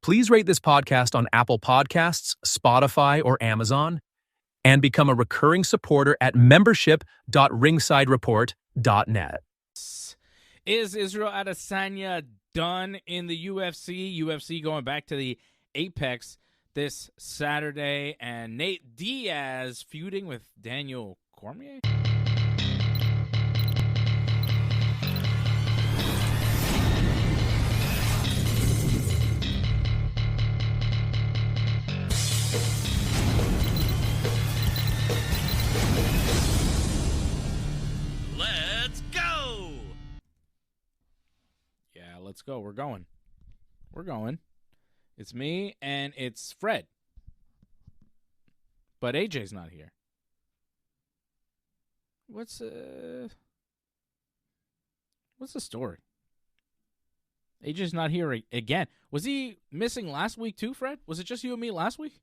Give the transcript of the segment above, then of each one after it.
Please rate this podcast on Apple Podcasts, Spotify, or Amazon, and become a recurring supporter at membership.ringsidereport.net. Is Israel Adesanya done in the UFC? UFC going back to the Apex this Saturday, and Nate Diaz feuding with Daniel Cormier. Let's go. We're going. It's me and it's Fred. But AJ's not here. What's the story? AJ's not here again. Was he missing last week too, Fred? Was it just you and me last week?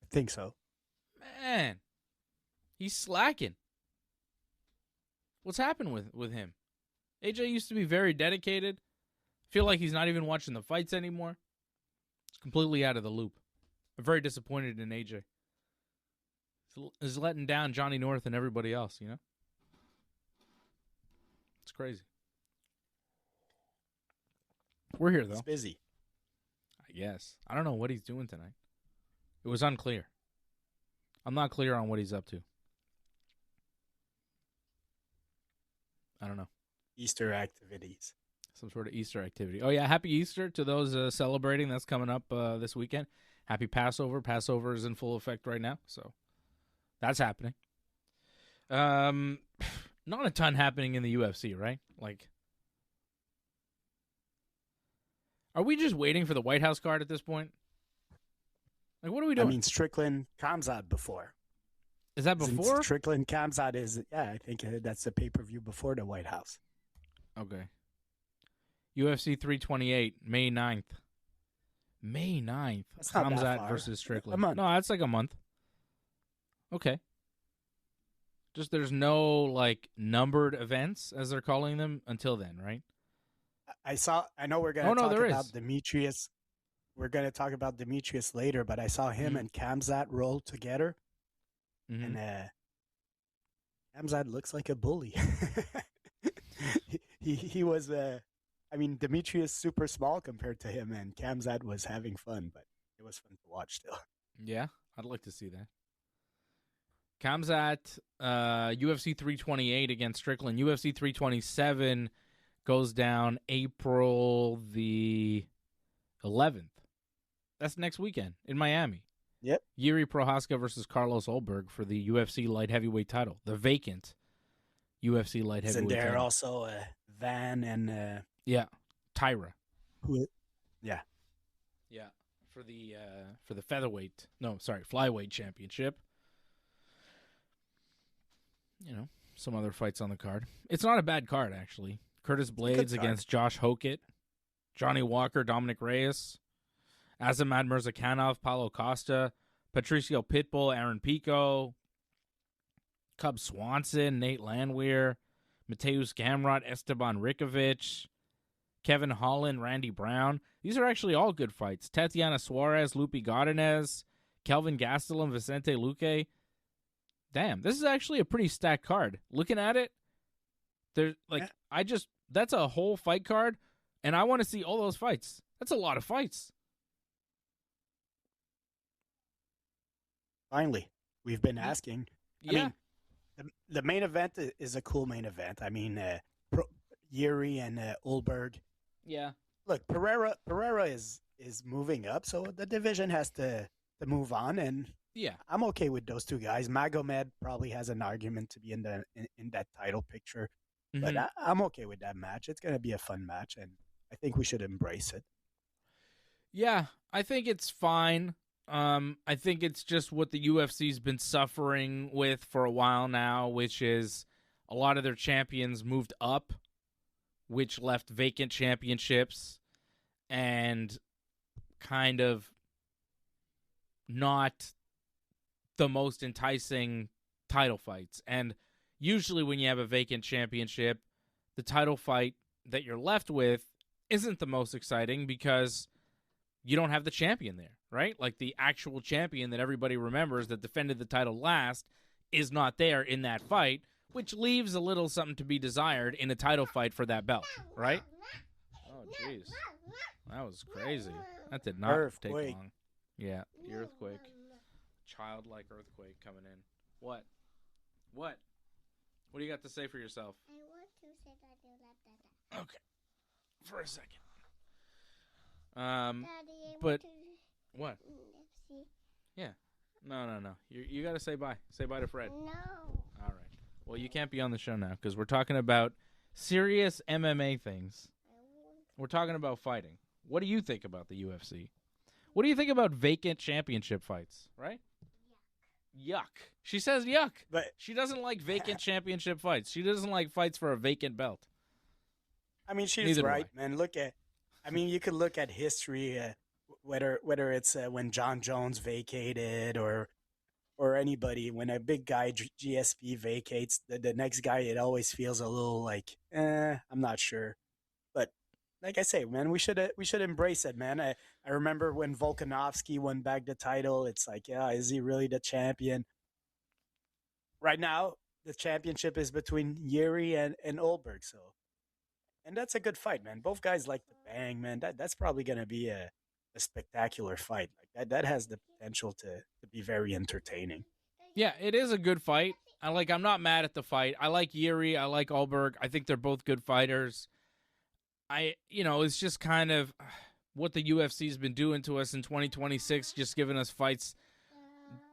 I think so. Man, he's slacking. What's happened with him? AJ used to be very dedicated. Feel like he's not even watching the fights anymore. He's completely out of the loop. I'm very disappointed in AJ. He's letting down Johnny North and everybody else, you know? It's crazy. We're here, though. He's busy. I guess. I don't know what he's doing tonight. It was unclear. I'm not clear on what he's up to. I don't know. Easter activities. Some sort of Easter activity. Oh, yeah. Happy Easter to those celebrating. That's coming up this weekend. Happy Passover. Passover is in full effect right now, so that's happening. Not a ton happening in the UFC, right? Like, are we just waiting for the White House card at this point? Like, what are we doing? I mean, Strickland Kamzat before. Is that before? Strickland Kamzat is, yeah, I think that's the pay-per-view before the White House. Okay. UFC 328, May 9th. May 9th. Kamzat versus Strickland. No, that's like a month. Okay. Just there's no, like, numbered events, as they're calling them, until then, right? I know we're going to talk about Demetrius. We're going to talk about Demetrius later, but I saw him and Kamzat roll together. Mm-hmm. And Kamzat looks like a bully. He was, I mean, Demetrius super small compared to him, and Kamzat was having fun, but it was fun to watch still. Yeah, I'd like to see that. Kamzat, UFC 328 against Strickland. UFC 327 goes down April the 11th. That's next weekend in Miami. Yep. Yuri Procházka versus Carlos Ulberg for the UFC light heavyweight title. The vacant UFC light heavyweight title. And there also Van and Taira. Yeah. For the flyweight championship. You know, some other fights on the card. It's not a bad card, actually. Curtis Blades against Josh Hokett, Johnny Walker, Dominic Reyes, Azimad Mirzakhanov, Paulo Costa, Patricio Pitbull, Aaron Pico, Cub Swanson, Nate Landwehr, Mateusz Gamrot, Esteban Rikovic, Kevin Holland, Randy Brown. These are actually all good fights. Tatiana Suarez, Lupi Godinez, Kelvin Gastelum, Vicente Luque. Damn, this is actually a pretty stacked card. Looking at it, that's a whole fight card, and I want to see all those fights. That's a lot of fights. Finally, we've been asking. Yeah. I mean, the main event is a cool main event. I mean, Yuri and Ulberg. Yeah. Look, Pereira is moving up, so the division has to move on, and yeah, I'm okay with those two guys. Magomed probably has an argument to be in that title picture, but I'm okay with that match. It's going to be a fun match, and I think we should embrace it. Yeah, I think it's fine. I think it's just what the UFC's been suffering with for a while now, which is a lot of their champions moved up, which left vacant championships and kind of not the most enticing title fights. And usually when you have a vacant championship, the title fight that you're left with isn't the most exciting because you don't have the champion there, right? Like the actual champion that everybody remembers that defended the title last is not there in that fight, which leaves a little something to be desired in a title fight for that belt, right? Oh, jeez. That was crazy. That did not take long. Yeah, the earthquake. Childlike earthquake coming in. What? What do you got to say for yourself? I want to say that you left that. Okay. For a second. Daddy, but what? Yeah. No. You got to say bye. Say bye to Fred. No. All right. Well, you can't be on the show now because we're talking about serious MMA things. We're talking about fighting. What do you think about the UFC? What do you think about vacant championship fights, right? Yuck. She says yuck. But she doesn't like vacant championship fights. She doesn't like fights for a vacant belt. I mean, she's right, man. You could look at history, whether it's when John Jones vacated or anybody. When a big guy, GSP, vacates, the next guy, it always feels a little like, I'm not sure. But like I say, man, we should embrace it, man. I remember when Volkanovski won back the title. It's like, yeah, is he really the champion? Right now, the championship is between Yuri and Ulberg. So, and that's a good fight, man. Both guys like to bang, man. That's probably going to be a spectacular fight. Like that has the potential to be very entertaining. Yeah, it is a good fight. I'm not mad at the fight. I like Yuri. I like Ulberg. I think they're both good fighters. It's just kind of what the UFC's been doing to us in 2026, just giving us fights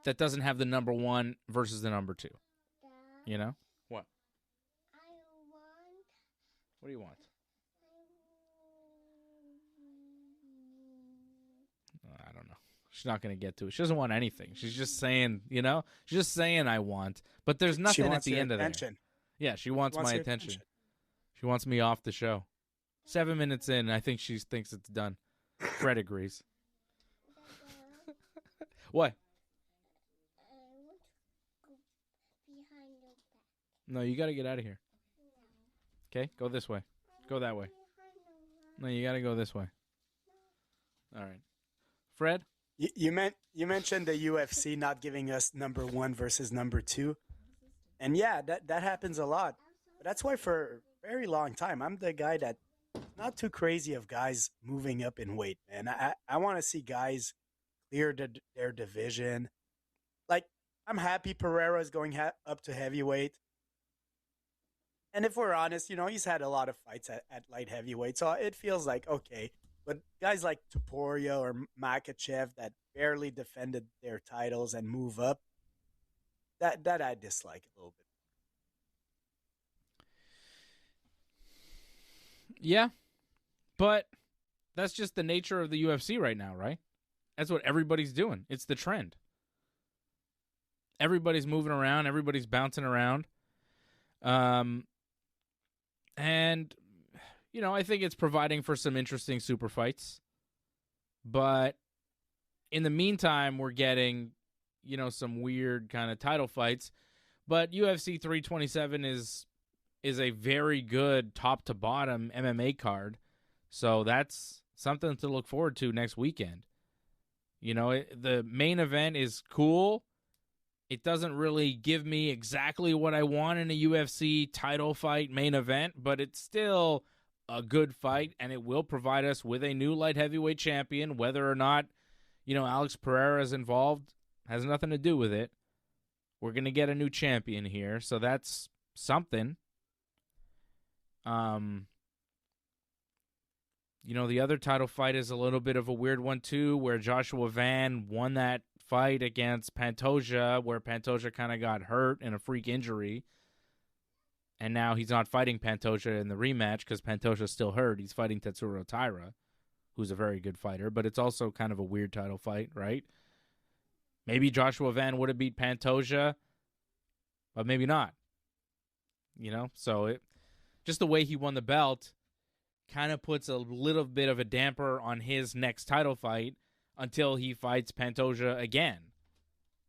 that doesn't have the number one versus the number two. You know? What? What do you want? I don't know. She's not going to get to it. She doesn't want anything. She's just saying, She's just saying I want. But there's nothing at the end of that. Yeah, she wants my attention. She wants me off the show. 7 minutes in, I think she thinks it's done. Fred agrees. What? No, you got to get out of here. Okay, go this way. Go that way. No, you got to go this way. All right. Fred? You mentioned the UFC not giving us number one versus number two. And yeah, that happens a lot. But that's why for a very long time, I'm the guy that not too crazy of guys moving up in weight, man. I want to see guys clear their division. Like, I'm happy Pereira is going up to heavyweight. And if we're honest, he's had a lot of fights at light heavyweight. So it feels like, okay. But guys like Topuria or Makhachev that barely defended their titles and move up, that I dislike a little bit. Yeah, but that's just the nature of the UFC right now, right? That's what everybody's doing. It's the trend. Everybody's moving around. Everybody's bouncing around. And, I think it's providing for some interesting super fights. But in the meantime, we're getting, some weird kind of title fights. But UFC 327 is a very good top-to-bottom MMA card. So that's something to look forward to next weekend. The main event is cool. It doesn't really give me exactly what I want in a UFC title fight main event, but it's still a good fight, and it will provide us with a new light heavyweight champion. Whether or not, Alex Pereira is involved has nothing to do with it. We're going to get a new champion here, so that's something. The other title fight is a little bit of a weird one too, where Joshua Van won that fight against Pantoja, where Pantoja kind of got hurt in a freak injury. And now he's not fighting Pantoja in the rematch because Pantoja's still hurt. He's fighting Tatsuro Taira, who's a very good fighter, but it's also kind of a weird title fight, right? Maybe Joshua Van would have beat Pantoja, but maybe not. So just the way he won the belt kind of puts a little bit of a damper on his next title fight until he fights Pantoja again.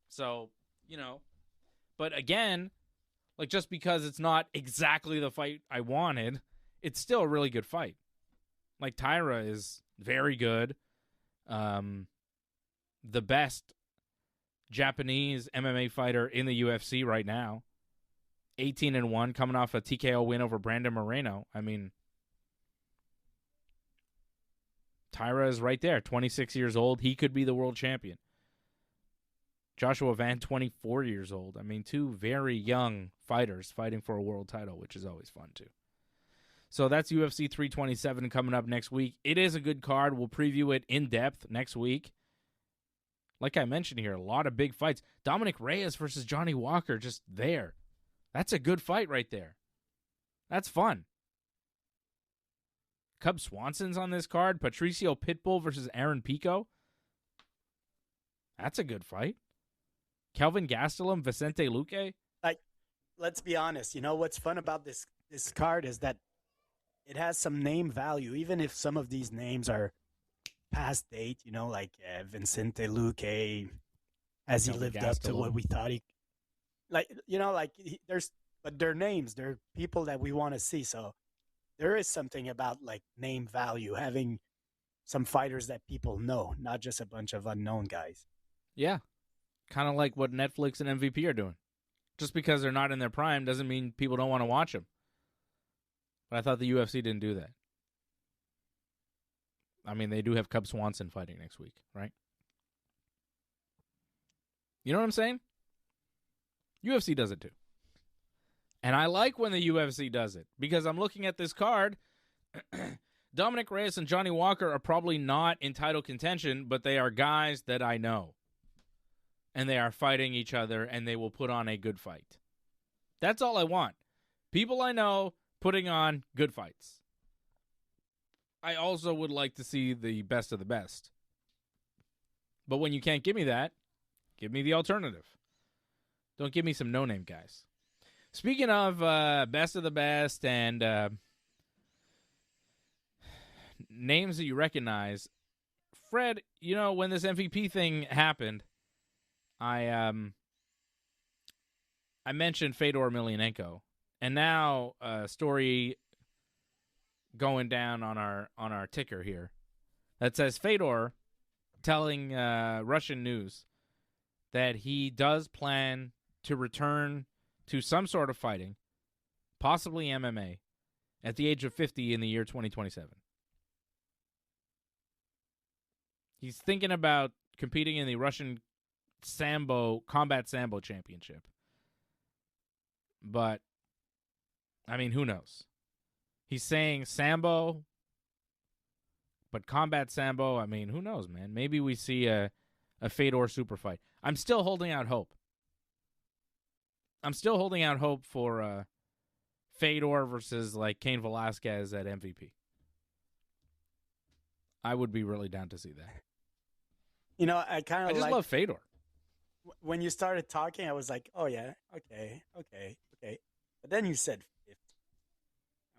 So, but again, just because it's not exactly the fight I wanted, it's still a really good fight. Taira is very good. the best Japanese MMA fighter in the UFC right now. 18-1, coming off a TKO win over Brandon Moreno. I mean, Taira is right there, 26 years old. He could be the world champion. Joshua Van, 24 years old. I mean, two very young fighters fighting for a world title, which is always fun, too. So that's UFC 327 coming up next week. It is a good card. We'll preview it in depth next week. Like I mentioned here, a lot of big fights. Dominic Reyes versus Johnny Walker just there. That's a good fight right there. That's fun. Cub Swanson's on this card. Patricio Pitbull versus Aaron Pico. That's a good fight. Kelvin Gastelum, Vicente Luque. Like, let's be honest. You know what's fun about this card is that it has some name value, even if some of these names are past date. You know, like Vicente Luque, has he lived up to what we thought he? Like, you know, like but they're names. They're people that we want to see. So there is something about like name value, having some fighters that people know, not just a bunch of unknown guys. Yeah. Kind of like what Netflix and MVP are doing. Just because they're not in their prime doesn't mean people don't want to watch them. But I thought the UFC didn't do that. I mean, they do have Cub Swanson fighting next week, right? You know what I'm saying? UFC does it too. And I like when the UFC does it because I'm looking at this card. Dominic Reyes and Johnny Walker are probably not in title contention, but they are guys that I know. And they are fighting each other, and they will put on a good fight. That's all I want. People I know putting on good fights. I also would like to see the best of the best. But when you can't give me that, give me the alternative. Don't give me some no-name guys. Speaking of best of the best and names that you recognize, Fred, you know, when this MVP thing happened, I mentioned Fedor Emelianenko, and now a story going down on our ticker here that says Fedor telling Russian news that he does plan to return to some sort of fighting, possibly MMA, at the age of 50 in the year 2027. He's thinking about competing in the Russian Combat Sambo Championship. But, I mean, who knows? He's saying Sambo, but Combat Sambo, I mean, who knows, man? Maybe we see a Fedor super fight. I'm still holding out hope. I'm still holding out hope for Fedor versus, like, Cain Velasquez at MVP. I would be really down to see that. You know, I just love Fedor. When you started talking, I was like, oh, yeah, okay. But then you said 50.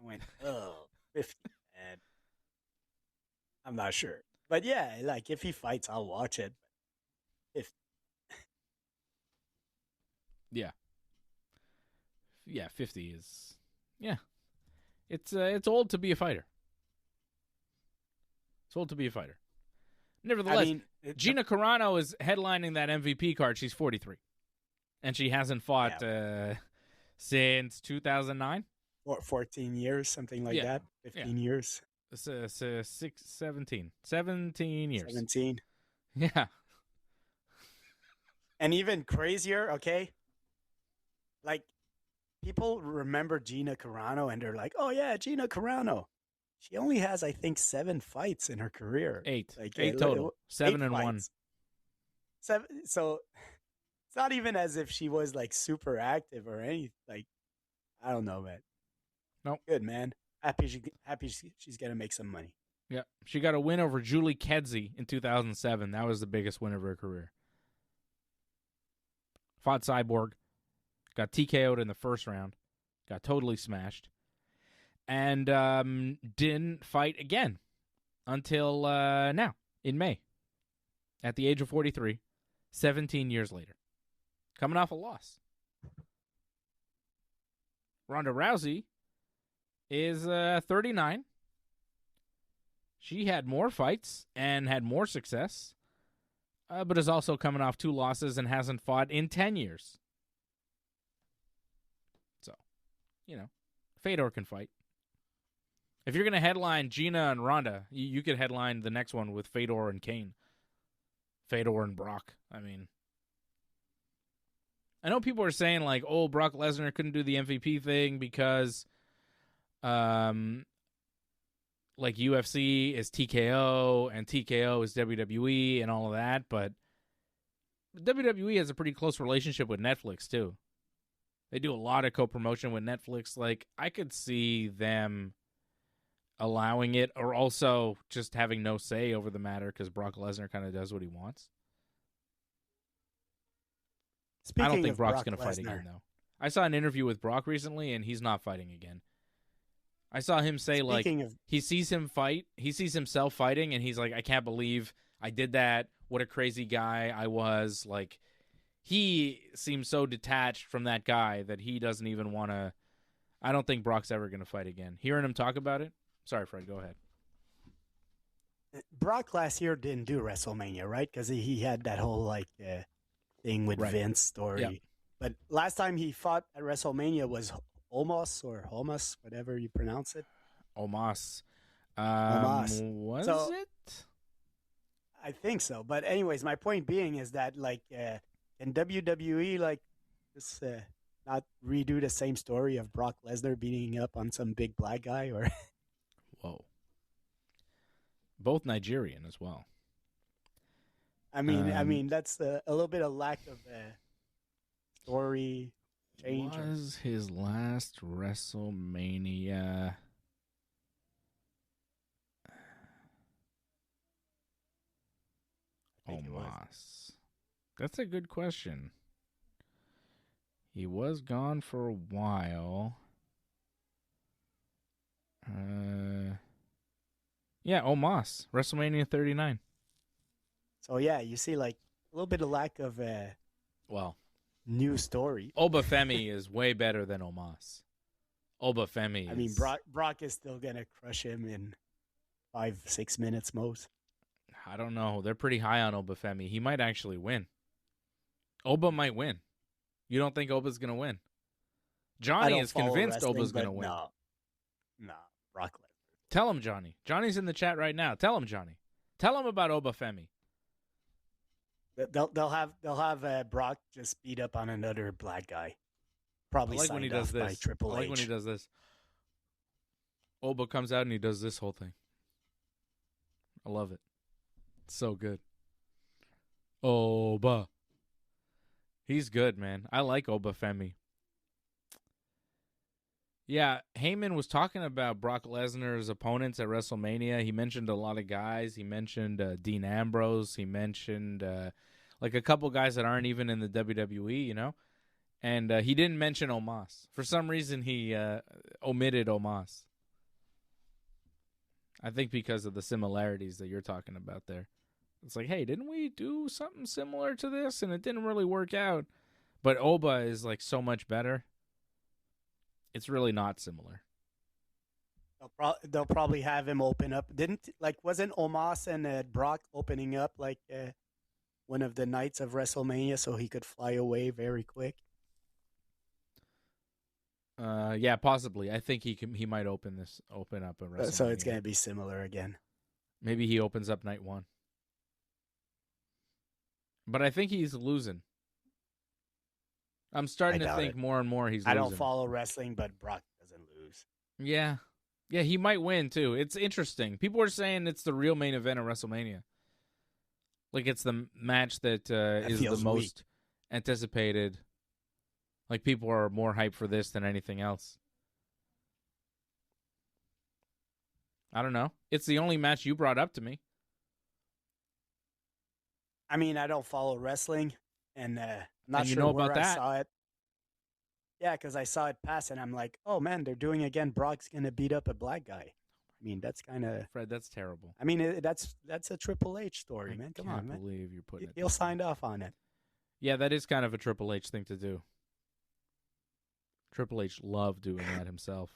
I went, 50, man. I'm not sure. But, yeah, like, if he fights, I'll watch it. 50. Yeah. Yeah, 50 is, yeah. It's old to be a fighter. It's old to be a fighter. Nevertheless, I mean, Gina Carano is headlining that MVP card. She's 43. And she hasn't fought since 2009? 14 years, something like that. 15 years. 17 years. 17. Yeah. And even crazier, okay? Like, people remember Gina Carano and they're like, oh, yeah, Gina Carano. She only has, I think, 7 fights in her career. 8. Like, 8 total. 7 and 1. 7. So it's not even as if she was like super active or anything. Like, I don't know, man. Nope. Good, man. Happy she's gonna make some money. Yeah, she got a win over Julie Kedzie in 2007. That was the biggest win of her career. Fought Cyborg, got TKO'd in the first round, got totally smashed. And didn't fight again until now, in May, at the age of 43, 17 years later. Coming off a loss. Ronda Rousey is 39. She had more fights and had more success, but is also coming off 2 losses and hasn't fought in 10 years. So, Fedor can fight. If you're going to headline Gina and Ronda, you could headline the next one with Fedor and Kane. Fedor and Brock. I mean, I know people are saying, like, oh, Brock Lesnar couldn't do the MVP thing because, like, UFC is TKO and TKO is WWE and all of that, but WWE has a pretty close relationship with Netflix, too. They do a lot of co-promotion with Netflix. Like, I could see them allowing it or also just having no say over the matter because Brock Lesnar kind of does what he wants. I don't think Brock's going to fight again, though. I saw an interview with Brock recently, and he's not fighting again. I saw him say, he sees him fight, he sees himself fighting, and he's like, I can't believe I did that. What a crazy guy I was. Like, he seems so detached from that guy that he doesn't even want to. I don't think Brock's ever going to fight again. Hearing him talk about it? Sorry, Fred, go ahead. Brock last year didn't do WrestleMania, right? Because he had that whole, thing with Vince story. Yep. But last time he fought at WrestleMania was Omos, whatever you pronounce it. Omos. Was it? I think so. But anyways, my point being is that, in WWE, just not redo the same story of Brock Lesnar beating up on some big black guy? Or Whoa. Both Nigerian as well. I mean, that's a little bit of lack of story change. Was his last WrestleMania? Omos. That's a good question. He was gone for a while. Yeah, Omos, WrestleMania 39. So yeah, you see, a little bit of lack of new story. Obafemi is way better than Omos. Obafemi. I mean, Brock is still gonna crush him in 5-6 minutes most. I don't know. They're pretty high on Obafemi. He might actually win. Oba might win. You don't think Oba's gonna win? Johnny is convinced Oba's gonna win. No, Brock Lesnar. Tell him, Johnny. Johnny's in the chat right now. Tell him, Johnny. Tell him about Obafemi. They'll have Brock just beat up on another black guy. Probably I like when he does this. By Triple H. I like when he does this. Oba comes out and he does this whole thing. I love it. It's so good. Oba. He's good, man. I like Obafemi. Yeah, Heyman was talking about Brock Lesnar's opponents at WrestleMania. He mentioned a lot of guys. He mentioned Dean Ambrose. He mentioned a couple guys that aren't even in the WWE, And he didn't mention Omos. For some reason, he omitted Omos. I think because of the similarities that you're talking about there. It's like, hey, didn't we do something similar to this? And it didn't really work out. But Oba is, so much better. It's really not similar. They'll probably have him open up. Wasn't Omos and Brock opening up one of the nights of WrestleMania so he could fly away very quick? Yeah, possibly. I think he might open up a WrestleMania. So it's gonna be similar again. Maybe he opens up night 1. But I think he's losing. I'm starting to think more and more he's losing. I don't follow wrestling, but Brock doesn't lose. Yeah. Yeah, he might win, too. It's interesting. People are saying it's the real main event of WrestleMania. It's the match that is the most anticipated. People are more hyped for this than anything else. I don't know. It's the only match you brought up to me. I mean, I don't follow wrestling, and not and you sure know where about that. I saw it. Yeah, because I saw it pass, and I'm like, oh, man, they're doing again. Brock's going to beat up a black guy. I mean, that's kind of... Fred, that's terrible. I mean, that's a Triple H story, man. Come on, man. I can't believe you're putting it... He'll signed off on it. Yeah, that is kind of a Triple H thing to do. Triple H loved doing that himself.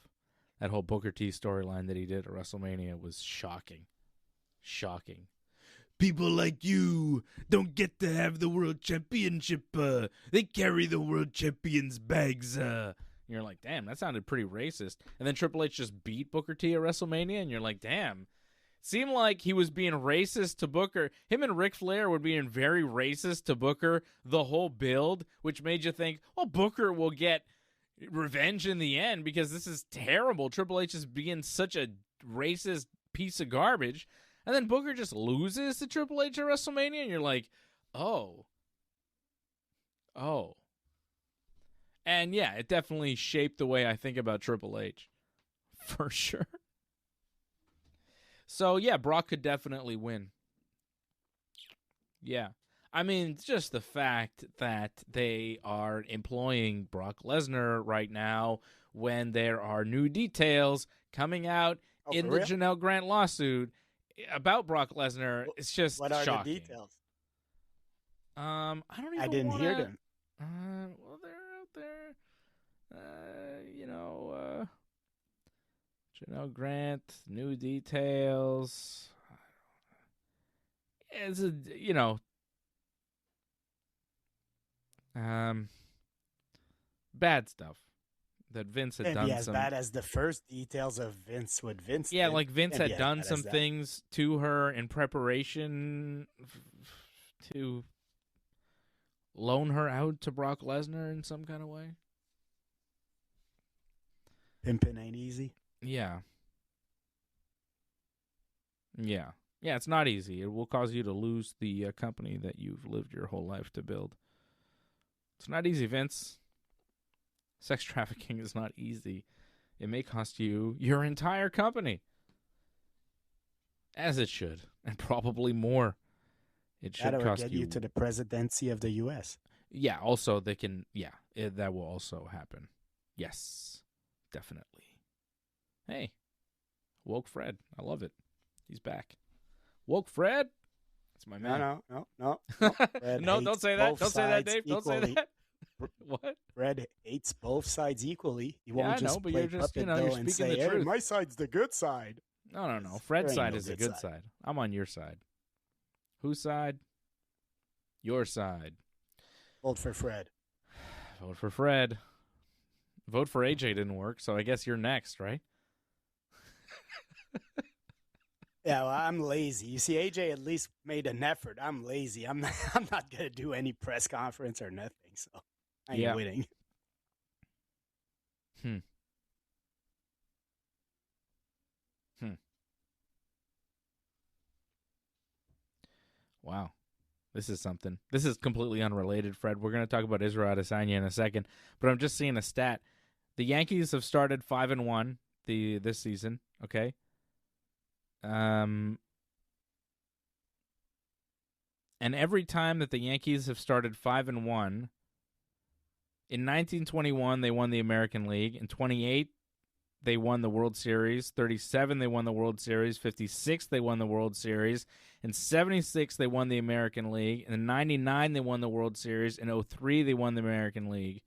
That whole Booker T storyline that he did at WrestleMania was shocking. Shocking. People like you don't get to have the world championship. They carry the world champions' bags. You're like, damn, that sounded pretty racist. And then Triple H just beat Booker T at WrestleMania, and you're like, damn. Seemed like he was being racist to Booker. Him and Ric Flair were being very racist to Booker the whole build, which made you think, well, Booker will get revenge in the end because this is terrible. Triple H is being such a racist piece of garbage. And then Booker just loses to Triple H at WrestleMania, and you're like, oh. And yeah, it definitely shaped the way I think about Triple H. For sure. So yeah, Brock could definitely win. Yeah. I mean, just the fact that they are employing Brock Lesnar right now when there are new details coming out in the Janelle Grant lawsuit about Brock Lesnar, it's just what are shocking. The details? I don't even. I didn't hear them. Well, they're out there. Janelle Grant, new details. It's bad stuff that Vince had done. As bad as the first details of Vince with Vince. Yeah, like Vince had done some things to her in preparation to loan her out to Brock Lesnar in some kind of way. Pimping ain't easy. Yeah. It's not easy. It will cause you to lose the company that you've lived your whole life to build. It's not easy, Vince. Sex trafficking is not easy. It may cost you your entire company. As it should. And probably more. It should cost get you to the presidency of the U.S. Yeah, also they can, that will also happen. Yes, definitely. Hey, Woke Fred. I love it. He's back. Woke Fred? That's my man. No. No, don't say that. Don't say that, Dave. Don't say that. What? Fred hates both sides equally. He won't just play you're just, puppet you're and speaking say, the truth. Hey, my side's the good side. No. Fred's side is the good side. I'm on your side. Whose side? Your side. Vote for Fred. Vote for Fred. Vote for AJ didn't work, so I guess you're next, right? Yeah, well, I'm lazy. You see, AJ at least made an effort. I'm lazy. I'm not gonna do any press conference or nothing. So I ain't winning. Wow. This is something. This is completely unrelated, Fred. We're going to talk about Israel Adesanya in a second, but I'm just seeing a stat. The Yankees have started 5-1 this season, okay? And every time that the Yankees have started 5-1, in 1921 they won the American League. In 28 they won the World Series. 37 they won the World Series. 56 they won the World Series. In 76 they won the American League. In 99 they won the World Series. In 03 they won the American League.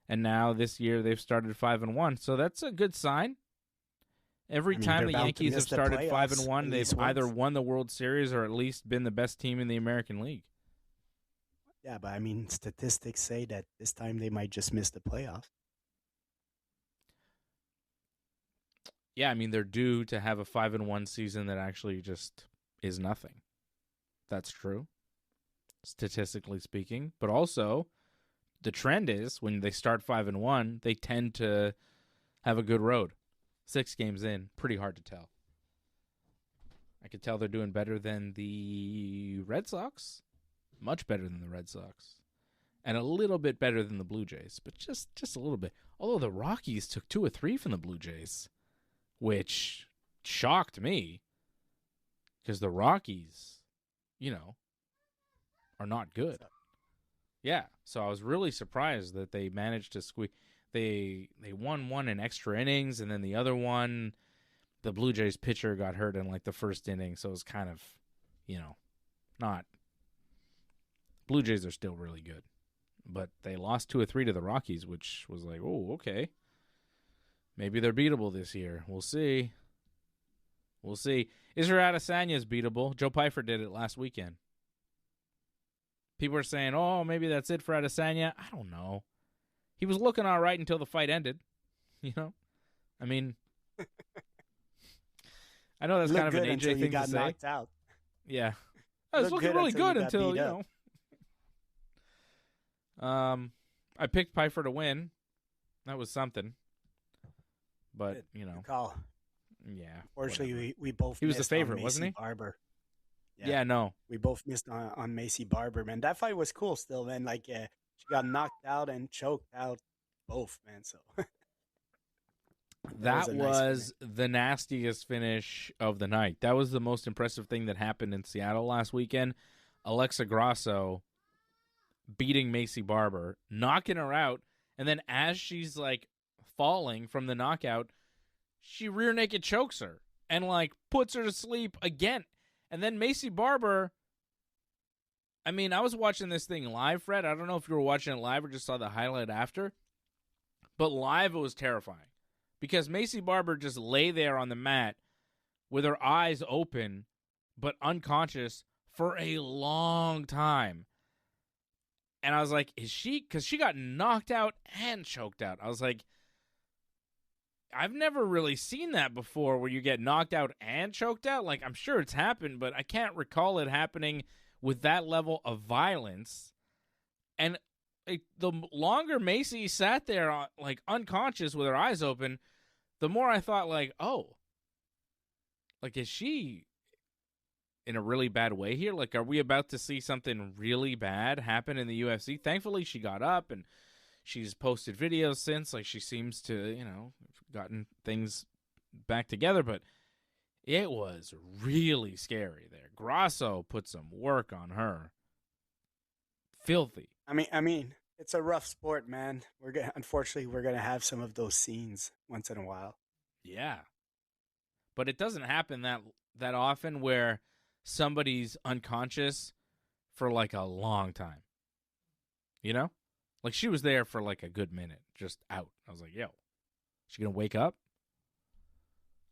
And now this year they've started 5-1. So that's a good sign. Every time the Yankees have started 5-1, they've either won the World Series or at least been the best team in the American League. Yeah, but I mean, statistics say that this time they might just miss the playoffs. Yeah, I mean, they're due to have a 5-1 season that actually just is nothing. That's true, statistically speaking. But also, the trend is when they start 5-1, they tend to have a good road. 6 games in, pretty hard to tell. I could tell they're doing better than the Red Sox. Much better than the Red Sox. And a little bit better than the Blue Jays. But just a little bit. Although the Rockies took 2 or 3 from the Blue Jays. Which shocked me. Because the Rockies, are not good. Yeah. So I was really surprised that they managed to squeak. They won one in extra innings, and then the other one, the Blue Jays pitcher got hurt in like the first inning, so it was kind of, not. Blue Jays are still really good, but they lost 2 or 3 to the Rockies, which was like, oh, okay, maybe they're beatable this year. We'll see. Israel Adesanya is beatable. Joe Pyfer did it last weekend. People are saying, oh, maybe that's it for Adesanya. I don't know. He was looking all right until the fight ended. You know? I mean, I know that's kind of an AJ thing to say. Knocked out. Yeah. I was looking really good until, you know. I picked Pyfer to win. That was something. But, you know. Call. Yeah. Unfortunately, we both He was the favorite, wasn't he? Barber. Yeah, no. We both missed on Maycee Barber, man. That fight was cool still, man. Like, she got knocked out and choked out both, man. So that was the nastiest finish of the night. That was the most impressive thing that happened in Seattle last weekend. Alexa Grasso beating Maycee Barber, knocking her out, and then as she's, like, falling from the knockout, she rear naked chokes her and, like, puts her to sleep again. And then Maycee Barber, I mean, I was watching this thing live, Fred. I don't know if you were watching it live or just saw the highlight after. But live, it was terrifying. Because Maycee Barber just lay there on the mat with her eyes open but unconscious for a long time. And I was like, is she? Because she got knocked out and choked out. I was like, I've never really seen that before where you get knocked out and choked out. Like, I'm sure it's happened, but I can't recall it happening with that level of violence. And the longer Maycee sat there, like, unconscious with her eyes open, the more I thought, like, oh, like, is she in a really bad way here? Like, are we about to see something really bad happen in the UFC? Thankfully, she got up and she's posted videos since. Like, she seems to, you know, gotten things back together, but it was really scary there. Grasso put some work on her. Filthy. I mean, it's a rough sport, man. Unfortunately, we're gonna have some of those scenes once in a while. Yeah, but it doesn't happen that often where somebody's unconscious for like a long time. You know, like she was there for like a good minute, just out. I was like, yo, she gonna wake up?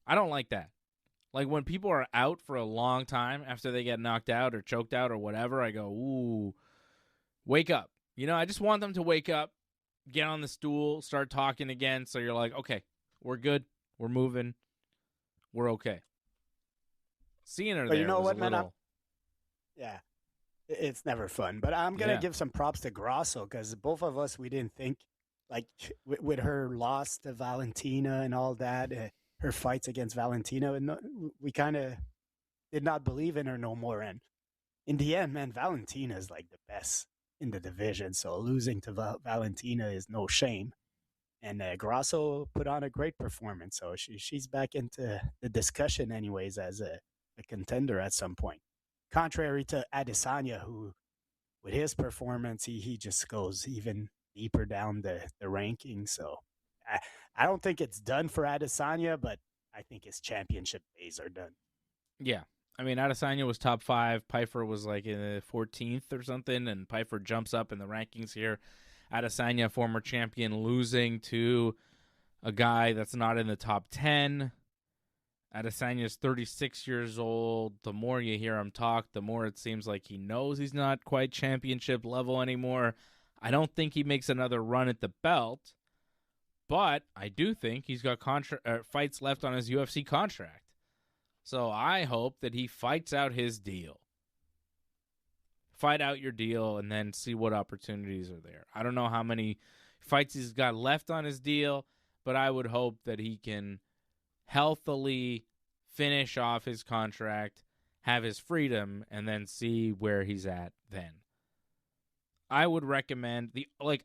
I don't like that. Like, when people are out for a long time after they get knocked out or choked out or whatever, I go, ooh, wake up. You know, I just want them to wake up, get on the stool, start talking again, so you're like, okay, we're good, we're moving, we're okay. Seeing her but there you know was what, a man? little... Yeah, it's never fun. But I'm going to give some props to Grasso because both of us, we didn't think, like, with her loss to Valentina and all that, her fights against Valentina, and we kind of did not believe in her no more. And in the end, man, Valentina is like the best in the division. So losing to Valentina is no shame. And Grasso put on a great performance. So she's back into the discussion anyways as a contender at some point. Contrary to Adesanya, who with his performance, he just goes even deeper down the rankings. So I don't think it's done for Adesanya, but I think his championship days are done. Yeah. I mean, Adesanya was top 5. Pyfer was like in the 14th or something, and Pyfer jumps up in the rankings here. Adesanya, former champion, losing to a guy that's not in the top 10. Adesanya's 36 years old. The more you hear him talk, the more it seems like he knows he's not quite championship level anymore. I don't think he makes another run at the belt, but I do think he's got fights left on his UFC contract. So I hope that he fights out his deal. Fight out your deal and then see what opportunities are there. I don't know how many fights he's got left on his deal, but I would hope that he can healthily finish off his contract, have his freedom, and then see where he's at then. I would recommend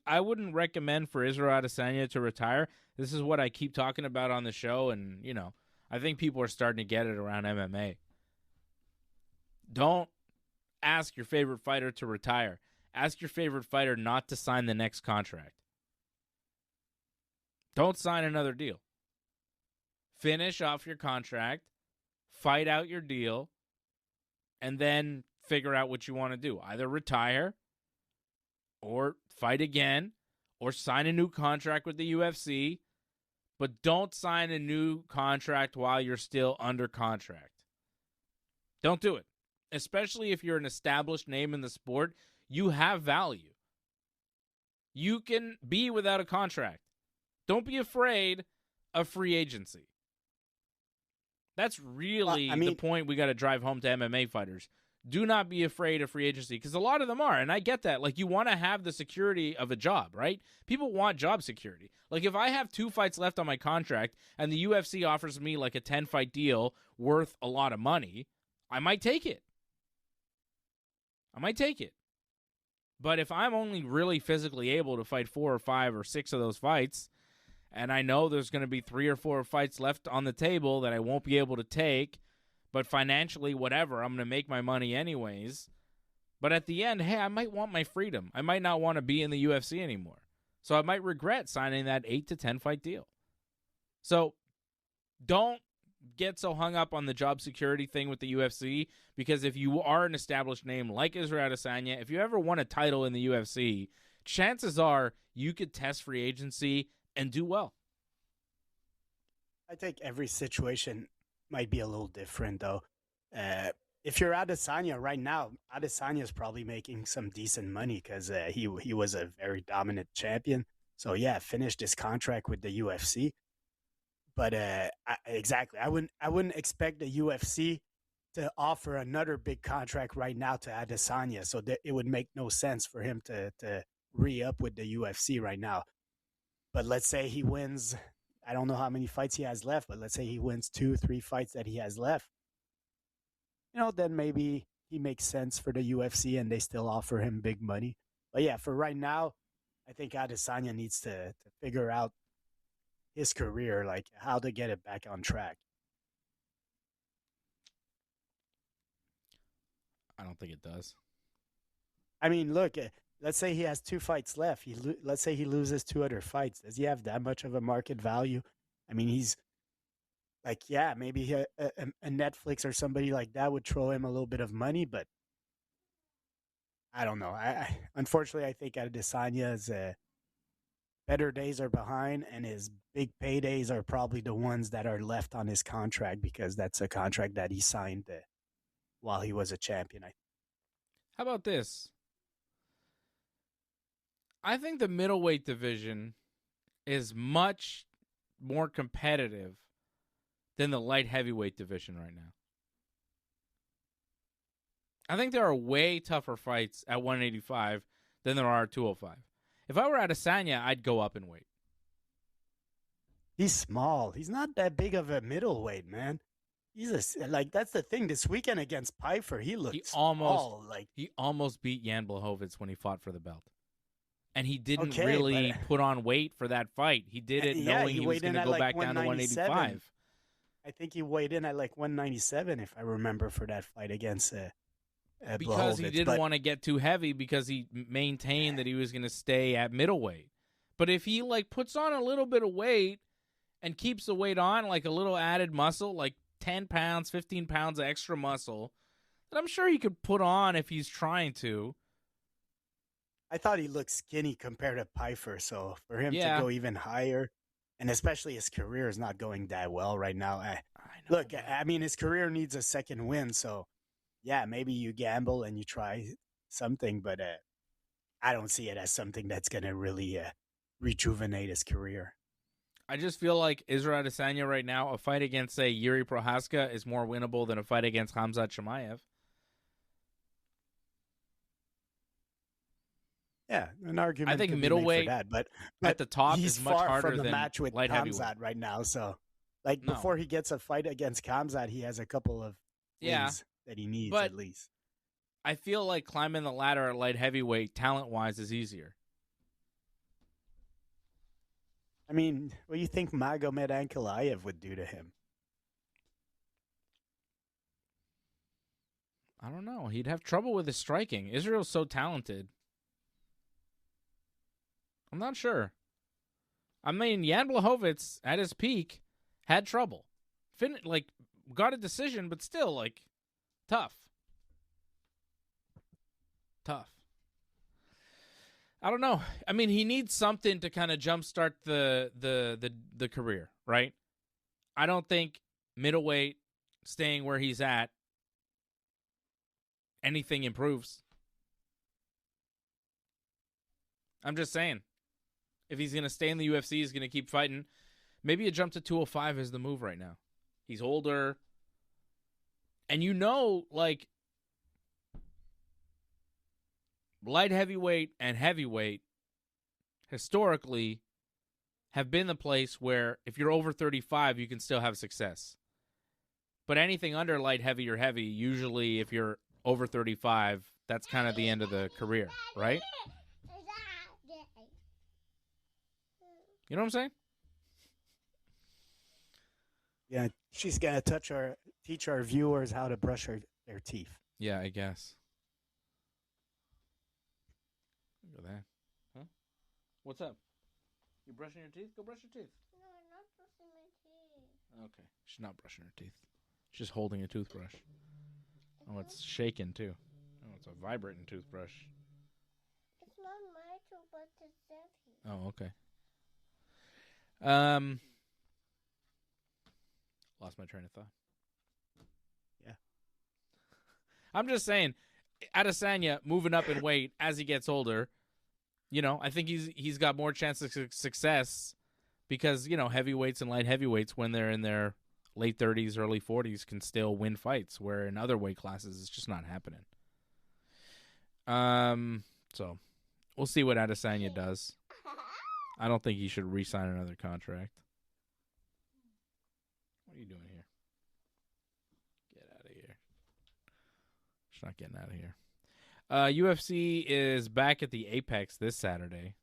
I wouldn't recommend for Israel Adesanya to retire. This is what I keep talking about on the show, and you know, I think people are starting to get it around MMA. Don't ask your favorite fighter to retire. Ask your favorite fighter not to sign the next contract. Don't sign another deal. Finish off your contract, fight out your deal, and then figure out what you want to do. Either retire, or fight again, or sign a new contract with the UFC, but don't sign a new contract while you're still under contract. Don't do it. Especially if you're an established name in the sport, you have value. You can be without a contract. Don't be afraid of free agency. That's really the point we got to drive home to MMA fighters. Do not be afraid of free agency, because a lot of them are, and I get that. Like, you want to have the security of a job, right? People want job security. Like, if I have 2 fights left on my contract and the UFC offers me like a 10-fight deal worth a lot of money, I might take it. But if I'm only really physically able to fight 4 or 5 or 6 of those fights, and I know there's going to be 3 or 4 fights left on the table that I won't be able to take, but financially, whatever, I'm going to make my money anyways. But at the end, hey, I might want my freedom. I might not want to be in the UFC anymore. So I might regret signing that 8 to 10 fight deal. So don't get so hung up on the job security thing with the UFC, because if you are an established name like Israel Adesanya, if you ever won a title in the UFC, chances are you could test free agency and do well. I think every situation might be a little different, though. If you're Adesanya right now, Adesanya is probably making some decent money because he was a very dominant champion. So yeah, finished his contract with the UFC. But exactly, I wouldn't expect the UFC to offer another big contract right now to Adesanya. So it would make no sense for him to re-up with the UFC right now. But let's say he wins. I don't know how many fights he has left, but let's say he wins 2-3 fights that he has left. Then maybe he makes sense for the UFC and they still offer him big money. But yeah, for right now, I think Adesanya needs to figure out his career, like how to get it back on track. I don't think it does. I mean, look, let's say he has 2 fights left. Let's say he loses 2 other fights. Does he have that much of a market value? I mean, he's like, yeah, maybe a Netflix or somebody like that would throw him a little bit of money, but I don't know. Unfortunately, I think Adesanya's better days are behind, and his big paydays are probably the ones that are left on his contract, because that's a contract that he signed while he was a champion. How about this? I think the middleweight division is much more competitive than the light heavyweight division right now. I think there are way tougher fights at 185 than there are at 205. If I were Adesanya, I'd go up in weight. He's small. He's not that big of a middleweight, man. That's the thing. This weekend against Pyfer, he looked small. He almost beat Jan Blachowicz when he fought for the belt. And he didn't really put on weight for that fight. He did it knowing he was going to go back down to 185. I think he weighed in at 197, if I remember, for that fight against because he didn't want to get too heavy, because he maintained that he was going to stay at middleweight. But if he puts on a little bit of weight and keeps the weight on, a little added muscle, 10 pounds, 15 pounds of extra muscle, that I'm sure he could put on if he's trying to. I thought he looked skinny compared to Pyfer, so for him to go even higher, and especially his career is not going that well right now. I mean, his career needs a second win, so yeah, maybe you gamble and you try something, but I don't see it as something that's going to really rejuvenate his career. I just feel like Israel Adesanya right now, a fight against, say, Yuri Procházka is more winnable than a fight against Khamzat Chimaev. Yeah, an argument. I think middleweight for that, but at the top he's is much far harder from the than match with light Khamzat right now. So, before he gets a fight against Khamzat, he has a couple of wins that he needs at least. I feel like climbing the ladder at light heavyweight, talent-wise, is easier. I mean, what do you think Magomed Ankalaev would do to him? I don't know. He'd have trouble with his striking. Israel's so talented. I'm not sure. I mean, Jan Blachowicz, at his peak, had trouble. Got a decision, but still, tough. Tough. I don't know. I mean, he needs something to kind of jumpstart the career, right? I don't think middleweight staying where he's at anything improves. I'm just saying. If he's going to stay in the UFC, he's going to keep fighting. Maybe a jump to 205 is the move right now. He's older. And like, light heavyweight and heavyweight historically have been the place where if you're over 35, you can still have success. But anything under light heavy or heavy, usually if you're over 35, that's kind of the end of the career, right? You know what I'm saying? Yeah, she's going to teach our viewers how to brush their teeth. Yeah, I guess. Look at that. Huh? What's up? You brushing your teeth? Go brush your teeth. No, I'm not brushing my teeth. Okay. She's not brushing her teeth. She's just holding a toothbrush. Oh, it's shaking, too. Oh, it's a vibrating toothbrush. It's not my toothbrush, it's Debbie. Oh, okay. Lost my train of thought. Yeah. I'm just saying, Adesanya moving up in weight as he gets older, I think he's got more chance of success because, heavyweights and light heavyweights when they're in their late 30s, early 40s can still win fights, where in other weight classes it's just not happening. So we'll see what Adesanya does. I don't think he should re-sign another contract. What are you doing here? Get out of here. She's not getting out of here. UFC is back at the Apex this Saturday.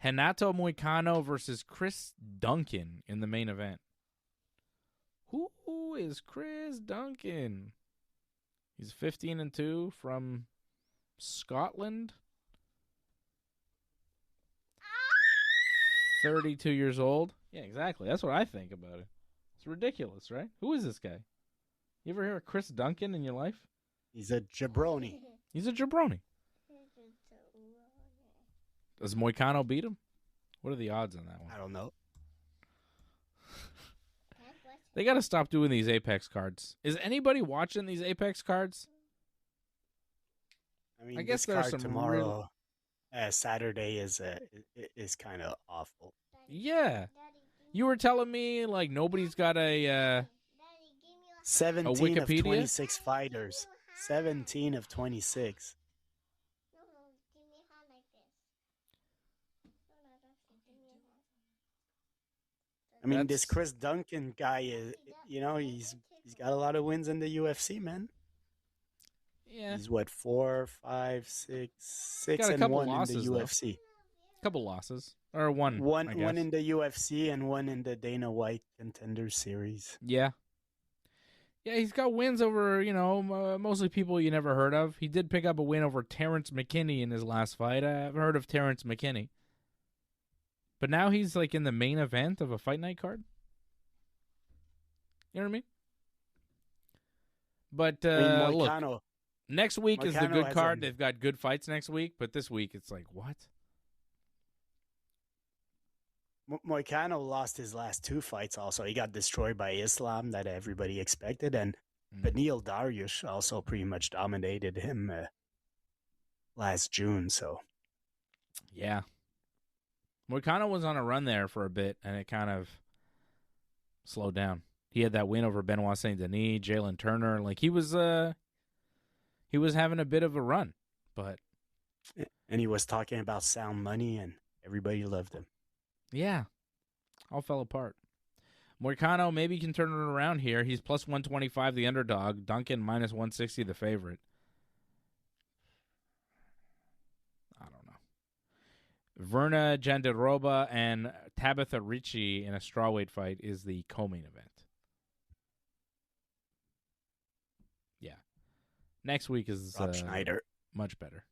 Renato Moicano versus Chris Duncan in the main event. Who is Chris Duncan? He's 15-2 from Scotland. 32 years old. Yeah, exactly. That's what I think about it. It's ridiculous, right? Who is this guy? You ever hear of Chris Duncan in your life? He's a jabroni. He's a jabroni. Does Moicano beat him? What are the odds on that one? I don't know. They got to stop doing these Apex cards. Is anybody watching these Apex cards? I mean, I guess this there's card some tomorrow, Saturday is kind of awful. Yeah. You were telling me like nobody's got a 17 of 26 fighters. 17 of 26. I mean, this Chris Duncan guy is, he's got a lot of wins in the UFC, man. Yeah. He's what, 4, 5, 6 and 1 losses, in the UFC. A couple losses. Or one in the UFC and one in the Dana White Contender Series. Yeah. Yeah, he's got wins over, mostly people you never heard of. He did pick up a win over Terrence McKinney in his last fight. I've heard of Terrence McKinney. But now he's like in the main event of a fight night card. You know what I mean? But look, next week is the good card. They've got good fights next week, but this week it's like, what? Moicano lost his last 2 fights also. He got destroyed by Islam that everybody expected, and Beneil Dariush also pretty much dominated him last June. So, yeah. Moicano was on a run there for a bit, and it kind of slowed down. He had that win over Benoit Saint Denis, Jalen Turner. Like he was having a bit of a run, but he was talking about sound money, and everybody loved him. Yeah, all fell apart. Moicano maybe can turn it around here. He's plus 125, the underdog. Duncan minus 160, the favorite. I don't know. Verna Jandiroba and Tabitha Ricci in a strawweight fight is the co-main event. Yeah. Next week is Rob Schneider. Much better.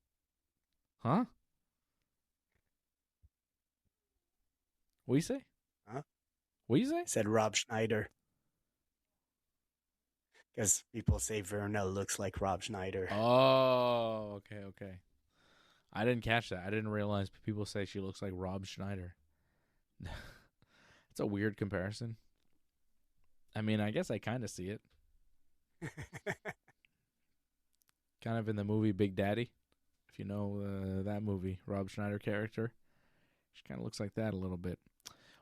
Huh? What do you say? Huh? What do you say? I said Rob Schneider. Because people say Verna looks like Rob Schneider. Oh, okay. I didn't catch that. I didn't realize people say she looks like Rob Schneider. It's a weird comparison. I mean, I guess I kind of see it. Kind of in the movie Big Daddy, if you know that movie, Rob Schneider character. She kind of looks like that a little bit.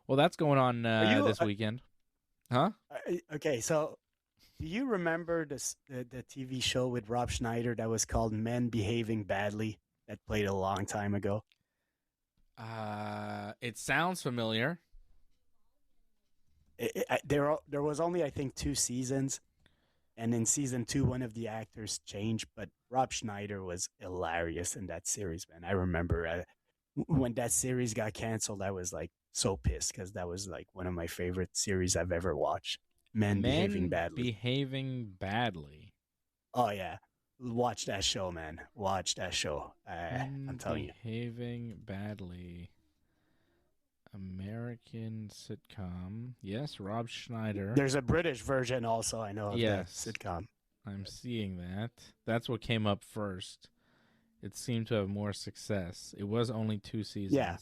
Well, that's going on this weekend. Huh? Okay, so do you remember the TV show with Rob Schneider that was called Men Behaving Badly that played a long time ago? It sounds familiar. There was only, I think, 2 seasons. And in season 2, one of the actors changed, but Rob Schneider was hilarious in that series, man. I remember when that series got canceled, I was like so pissed because that was like one of my favorite series I've ever watched. Men Behaving Badly. Behaving Badly. Oh, yeah. Watch that show, man. Watch that show. I'm telling you. Behaving Badly. American sitcom. Yes, Rob Schneider. There's a British version also, I know, of that sitcom. I'm seeing that. That's what came up first. It seemed to have more success. It was only 2 seasons. Yeah.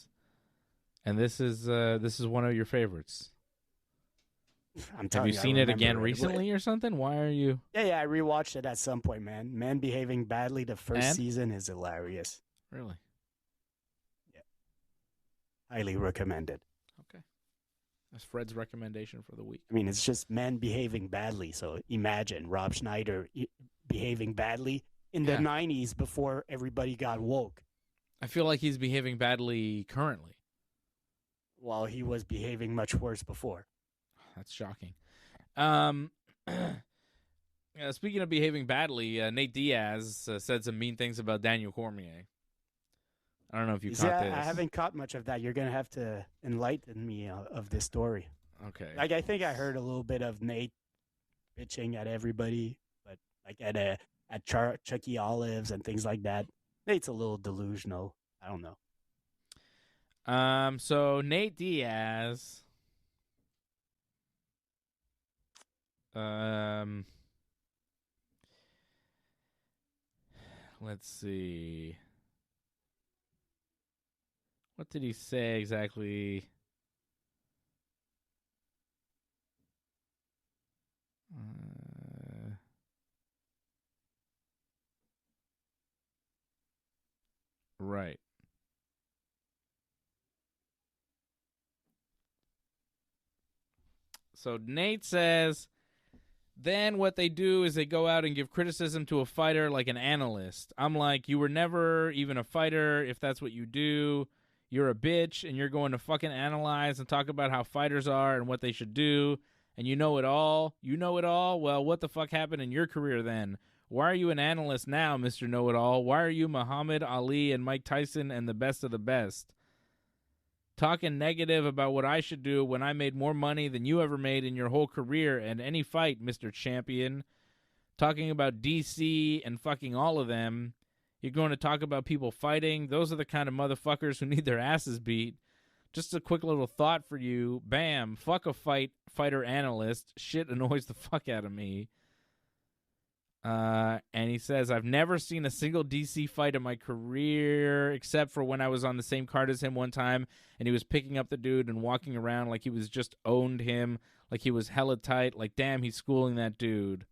And this is one of your favorites. Have you seen it again recently or something? Why are you? Yeah, I rewatched it at some point, man. Men Behaving Badly, the first season is hilarious. Really? Highly recommended. Okay. That's Fred's recommendation for the week. I mean, it's just men behaving badly. So imagine Rob Schneider behaving badly in the 90s before everybody got woke. I feel like he's behaving badly currently. Well, he was behaving much worse before. That's shocking. Speaking of behaving badly, Nate Diaz said some mean things about Daniel Cormier. I don't know if you caught this. I haven't caught much of that. You're going to have to enlighten me of this story. Okay. Like, I think I heard a little bit of Nate bitching at everybody, but like at Chucky Olives and things like that. Nate's a little delusional. I don't know. So Nate Diaz, let's see. What did he say exactly? Right. So Nate says, then what they do is they go out and give criticism to a fighter like an analyst. I'm like, you were never even a fighter if that's what you do. You're a bitch, and you're going to fucking analyze and talk about how fighters are and what they should do, and you know it all. You know it all? Well, what the fuck happened in your career then? Why are you an analyst now, Mr. Know-It-All? Why are you Muhammad Ali and Mike Tyson and the best of the best? Talking negative about what I should do when I made more money than you ever made in your whole career and any fight, Mr. Champion. Talking about DC and fucking all of them. You're going to talk about people fighting. Those are the kind of motherfuckers who need their asses beat. Just a quick little thought for you. Bam. Fuck a fighter analyst. Shit annoys the fuck out of me. And he says, I've never seen a single DC fight in my career except for when I was on the same card as him one time and he was picking up the dude and walking around like he was just owned him, like he was hella tight, like, damn, he's schooling that dude.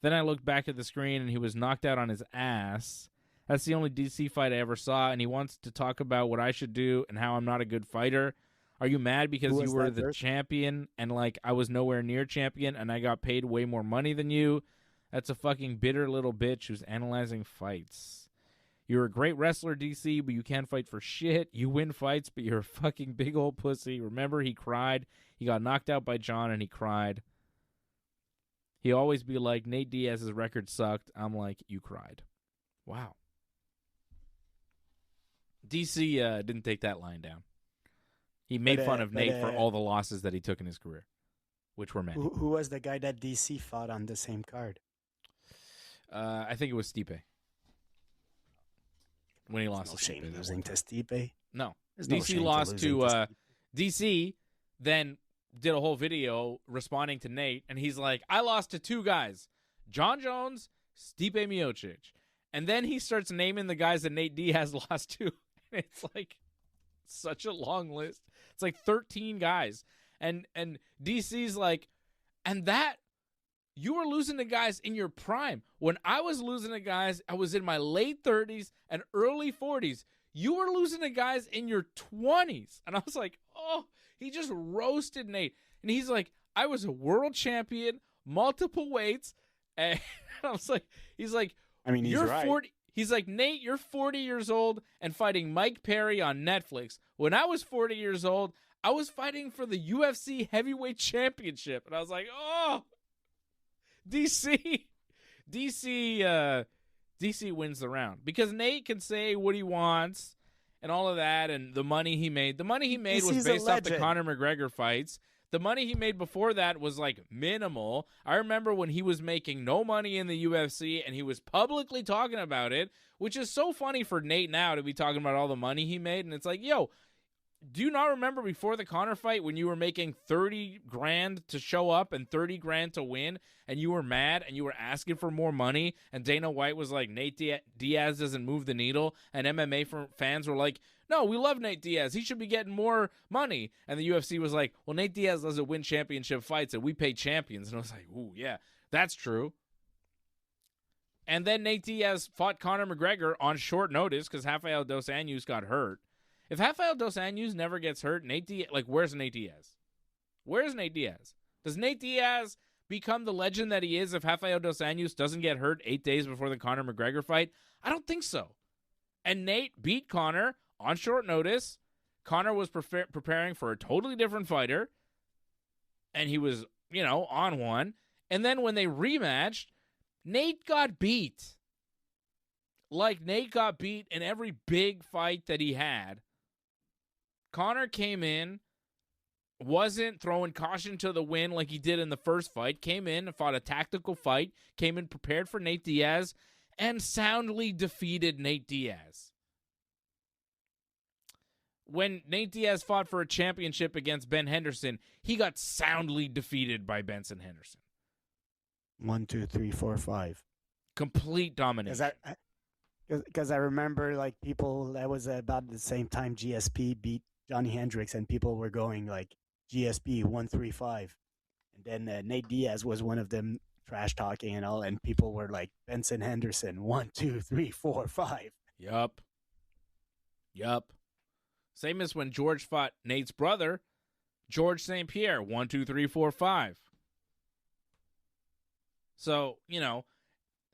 Then I looked back at the screen and he was knocked out on his ass. That's the only DC fight I ever saw, and he wants to talk about what I should do and how I'm not a good fighter. Are you mad because you were the champion and, like, I was nowhere near champion and I got paid way more money than you? That's a fucking bitter little bitch who's analyzing fights. You're a great wrestler, DC, but you can't fight for shit. You win fights, but you're a fucking big old pussy. Remember, he cried. He got knocked out by John, and he cried. He always be like, Nate Diaz's record sucked. I'm like, you cried. Wow. DC didn't take that line down. He made fun of Nate for all the losses that he took in his career, which were many. Who was the guy that DC fought on the same card? I think it was Stipe. When he lost to Stipe. No shame losing to Stipe? No. DC lost to DC, then did a whole video responding to Nate, and he's like, I lost to 2 guys, John Jones, Stipe Miocic. And then he starts naming the guys that Nate Diaz lost to. It's like such a long list. It's like 13 guys. And DC's like, and that you were losing to guys in your prime. When I was losing to guys, I was in my late 30s and early 40s. You were losing to guys in your 20s. And I was like, oh, he just roasted Nate. And he's like, I was a world champion, multiple weights. And I was like, he's like, I mean, you're right. 40. He's like, Nate, you're 40 years old and fighting Mike Perry on Netflix. When I was 40 years old, I was fighting for the UFC Heavyweight Championship. And I was like, oh, DC wins the round. Because Nate can say what he wants and all of that and the money he made. The money he made was based off the Conor McGregor fights. The money he made before that was, like, minimal. I remember when he was making no money in the UFC, and he was publicly talking about it, which is so funny for Nate now to be talking about all the money he made. And it's like, yo, do you not remember before the Conor fight when you were making $30,000 to show up and $30,000 to win, and you were mad and you were asking for more money, and Dana White was like, Nate Diaz doesn't move the needle, and MMA fans were like, no, we love Nate Diaz. He should be getting more money. And the UFC was like, well, Nate Diaz doesn't win championship fights, and we pay champions. And I was like, ooh, yeah, that's true. And then Nate Diaz fought Conor McGregor on short notice because Rafael dos Anjos got hurt. If Rafael dos Anjos never gets hurt, Nate Diaz, like, where's Nate Diaz? Where's Nate Diaz? Does Nate Diaz become the legend that he is if Rafael dos Anjos doesn't get hurt 8 days before the Conor McGregor fight? I don't think so. And Nate beat Conor on short notice. Conor was preparing for a totally different fighter, and he was, on one. And then when they rematched, Nate got beat. Like, Nate got beat in every big fight that he had. Conor came in, wasn't throwing caution to the wind like he did in the first fight, came in and fought a tactical fight, came in prepared for Nate Diaz, and soundly defeated Nate Diaz. When Nate Diaz fought for a championship against Ben Henderson, he got soundly defeated by Benson Henderson. 1, 2, 3, 4, 5. Complete domination. Because I remember, like, people, that was about the same time GSP beat Johnny Hendricks, and people were going, like, GSP 1, 3, 5. And then Nate Diaz was one of them trash talking and all, and people were like, Benson Henderson 1, 2, 3, 4, 5. Yup. Same as when George fought Nate's brother, George St. Pierre, 1, 2, 3, 4, 5. So,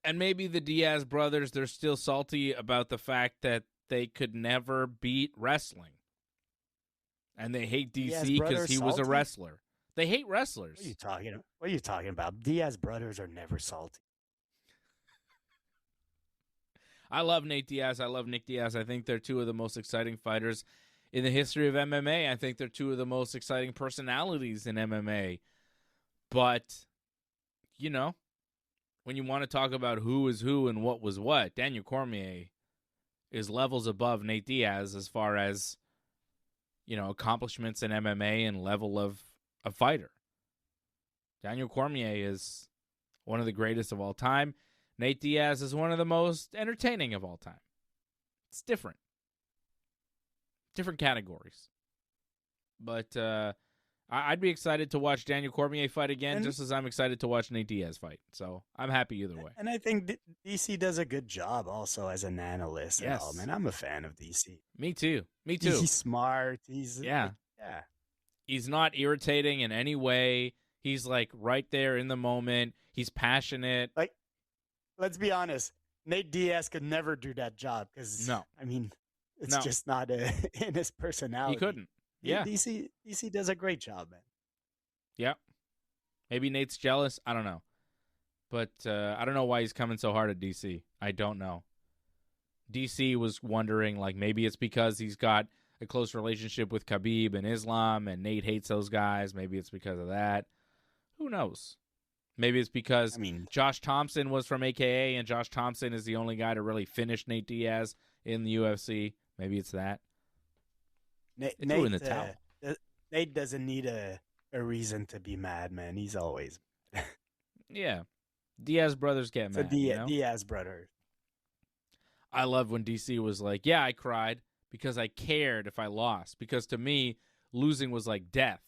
and maybe the Diaz brothers, they're still salty about the fact that they could never beat wrestling. And they hate DC because he was a wrestler. They hate wrestlers. What are you talking about? Diaz brothers are never salty. I love Nate Diaz. I love Nick Diaz. I think they're two of the most exciting fighters in the history of MMA. I think they're two of the most exciting personalities in MMA. But, when you want to talk about who is who and what was what, Daniel Cormier is levels above Nate Diaz as far as, accomplishments in MMA and level of a fighter. Daniel Cormier is one of the greatest of all time. Nate Diaz is one of the most entertaining of all time. It's different. Different categories. But I'd be excited to watch Daniel Cormier fight again, just as I'm excited to watch Nate Diaz fight. So I'm happy either way. And I think DC does a good job also as an analyst. Yes. And all, man. I'm a fan of DC. Me too. He's smart. Yeah. He's not irritating in any way. He's like right there in the moment. He's passionate. Like, let's be honest. Nate Diaz could never do that job because, it's just not in his personality. He couldn't. Yeah. DC does a great job, man. Yeah. Maybe Nate's jealous. I don't know. But I don't know why he's coming so hard at DC. I don't know. DC was wondering, like, maybe it's because he's got a close relationship with Khabib and Islam, and Nate hates those guys. Maybe it's because of that. Who knows? Maybe it's because Josh Thompson was from AKA, and Josh Thompson is the only guy to really finish Nate Diaz in the UFC. Maybe it's that. Nate doesn't need a reason to be mad, man. He's always mad. Yeah. Diaz brothers get mad. Diaz brothers. I love when DC was like, yeah, I cried because I cared if I lost. Because to me, losing was like death.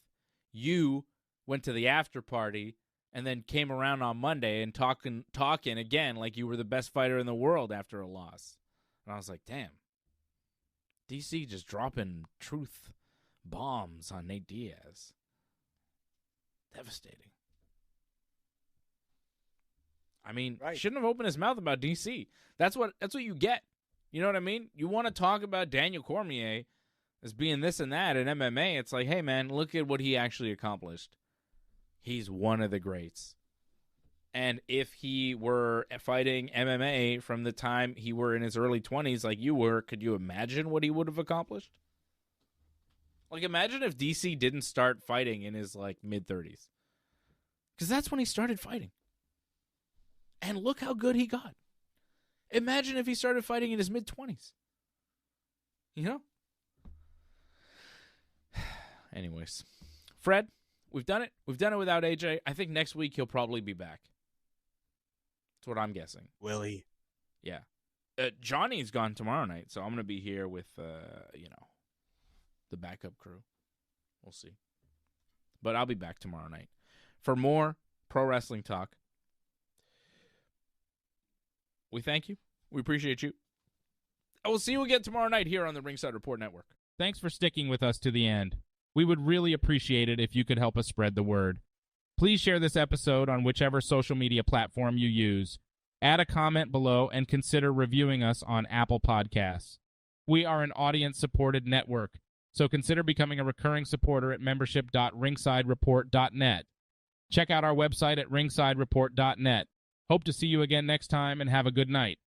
You went to the after party and then came around on Monday and talking again like you were the best fighter in the world after a loss. And I was like, damn. DC just dropping truth bombs on Nate Diaz. Devastating. I mean, shouldn't have opened his mouth about DC. That's what you get. You know what I mean? You want to talk about Daniel Cormier as being this and that in MMA. It's like, hey, man, look at what he actually accomplished. He's one of the greats. And if he were fighting MMA from the time he were in his early 20s like you were, could you imagine what he would have accomplished? Like, imagine if DC didn't start fighting in his, like, mid-30s. Because that's when he started fighting. And look how good he got. Imagine if he started fighting in his mid-20s. You know? Anyways. Fred, we've done it. We've done it without AJ. I think next week he'll probably be back. That's what I'm guessing. Will he? Yeah. Johnny's gone tomorrow night, so I'm going to be here with, the backup crew. We'll see. But I'll be back tomorrow night for more pro wrestling talk. We thank you. We appreciate you. I will see you again tomorrow night here on the Ringside Report Network. Thanks for sticking with us to the end. We would really appreciate it if you could help us spread the word. Please share this episode on whichever social media platform you use. Add a comment below and consider reviewing us on Apple Podcasts. We are an audience-supported network, so consider becoming a recurring supporter at membership.ringsidereport.net. Check out our website at ringsidereport.net. Hope to see you again next time, and have a good night.